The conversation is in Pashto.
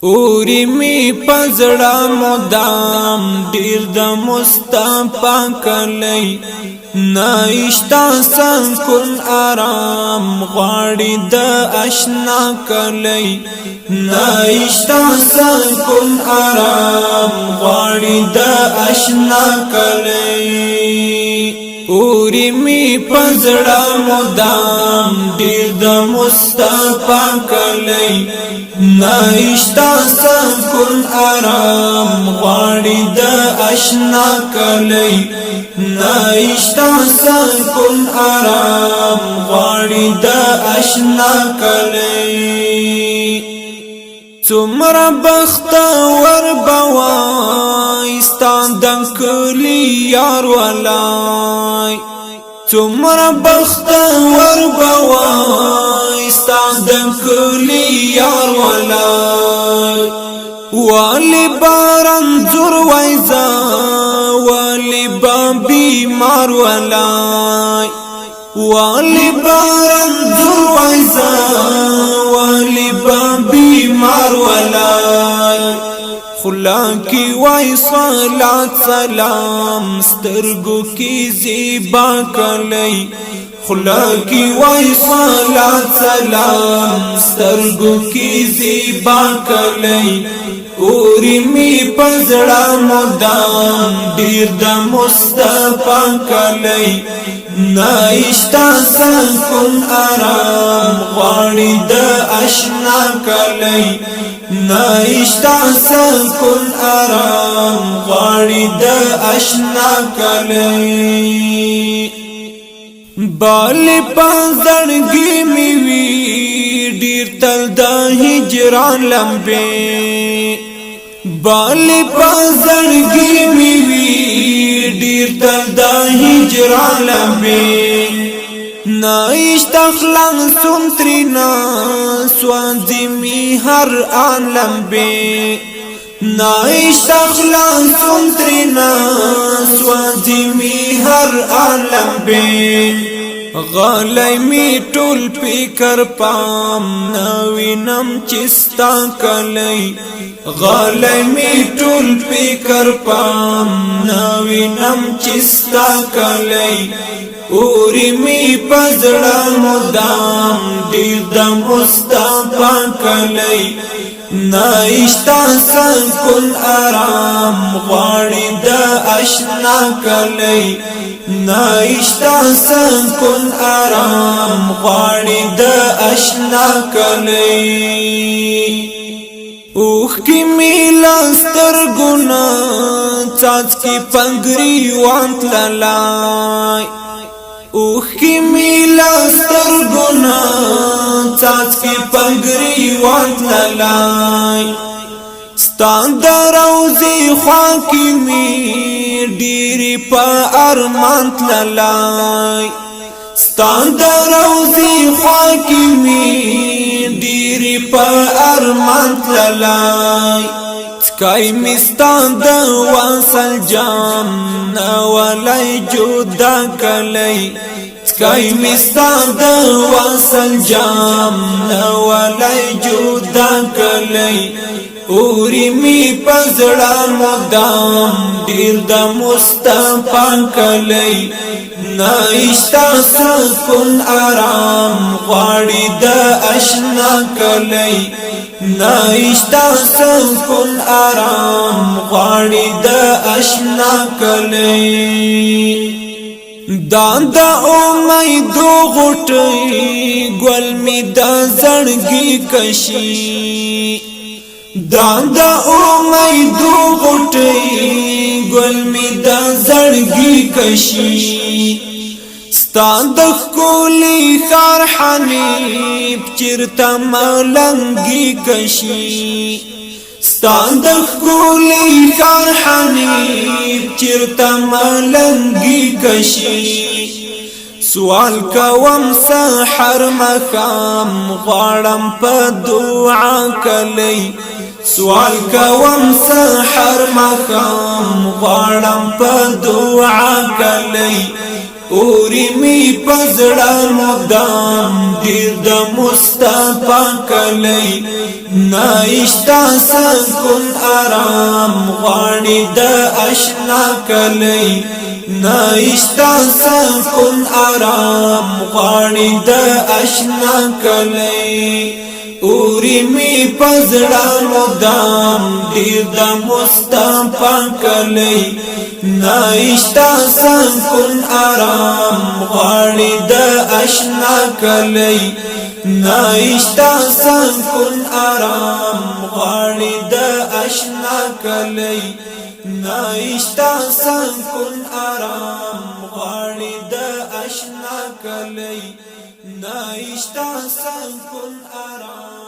اوری می پزړه مدام ډیر د مصطفی کلی نایشتا سکون آرام غواړي د آشنا کلی نایشتا سکون آرام غواړي د آشنا کلی اوری می پزړه مدام ډیر د مصطفی کلی نایشتا سکون آرام غواړي د آشنا کلی نایشتا سکون آرام غواړي د آشنا کلی څومره بختور بوای ستاد کلی یار ولای څومره بختور بوای ستاد کلی یار ولای والی باران زور وایزا والی بیمار ولای والی باران زور وایزا والی بیمار ولای خلا کی وای صلات سلام سترګو کی زیبا کلی خلا کی وای صلات سلام سترګو کی زیبا کلی اوری می پزړه مدام ډیر د مصطفی کلی نایشتا سکون آرام غواړي د آشنا کلی نایشتا سکون آرام غواړي د آشنا کلی بال پازړګي می وی ډیر تل د هجران لمبه بال پازړګي می وی ډیر تل د هجران لمبه نایشتا خلنګ سنترینا سوانځي می هر ان لمبه نایشتا خلنګ سنترینا سوانځي می هر ان لمبه غالای می ټول فکر پام نوینم چستا کلی غالای می ټول فکر پام نوینم چستا کلی اوری می پزړه مدام ډیر د مصطفی کلی نایشتا سکون آرام غواړي د آشنا کلی نایشتا سکون آرام غواړي د آشنا کلی اوخ کی میلاستر ګنا چاچ کی پنګری وانت لای اوخ کی میلاستر ګنا چاچ کی پنګری وانت لای ستان دروزی خوا کی می ډیری په ارمان تلای ستان دروزی خوا کی می ډیری په ارمان تلای سکای مستان د وصل جام نولای جدا کلی سکای مستان د وصل جام نولای جدا کلی اوری می پزړه مدام ډیر د مصطفی کلی نایشتا سکون آرام غواړي د آشنا کلی نایشتا سکون آرام غواړي د آشنا کلی دان دا امید غټي ګل می د زړګي کشي دان دا امید غټي ګل می د زړګي کشي ستاد کولی خار حنیب چرتا ملنګي کشي ستاد کولی خار حنیب چرتا ملنګي کشي سوال کوم سحر مخام غواړم په دعا کلی سوال کوم سحر مخام غواړم په دعا کلی اوری می پزړه مدام ډیر د مصطفی کلی نایشتا سکون آرام غواړي د آشنا کلی نایشتا سکون آرام غواړي د آشنا کلی اوری می پزړه مدام ډیر د مصطفی کلی نایشتا سکون آرام غواړي د آشنا کلی نایشتا سکون آرام غواړي د آشنا کلی نایشتا سکون آرام غواړي د آشنا کلی نایشتا سکون آرام